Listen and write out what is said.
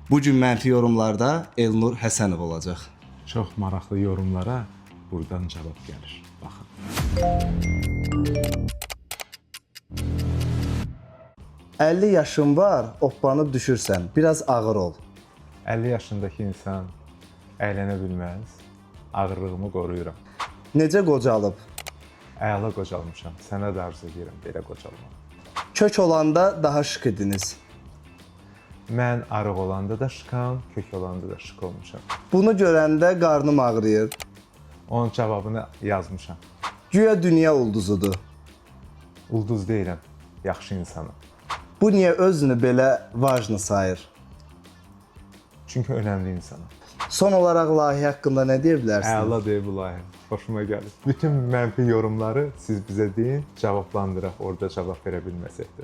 Bu gün mənfi yorumlarda Elnur Həsənov olacaq. Çox maraqlı yorumlara buradan cavab gəlir. Baxın. "50 yaşın var, oppanıb düşürsən. Biraz ağır ol." 50 yaşındakı insan əylənə bilməz. Ağırlığımı qoruyuram. Necə qocalıb? Əla qocalmışam. Sənə də arzu edirəm belə qocalmağı. Kök olanda daha şık idiniz. Mən arıq olanda da şıkam, kök olanda da şık olmuşam. Bunu görəndə qarnım ağrıyır. Onun cavabını yazmışam. Güya dünya ulduzudur. Ulduz deyiləm, yaxşı insanım. Bu niyə özünü belə vaclı sayır? Çünki önəmli insanım. Son olaraq layihə haqqında nə deyə bilərsiniz? Əla deyil bu layihə. Xoşuma gəlir. Bütün mənfi yorumları siz bizə deyin, cavablandıraq. Orada cavab verə bilməsək də.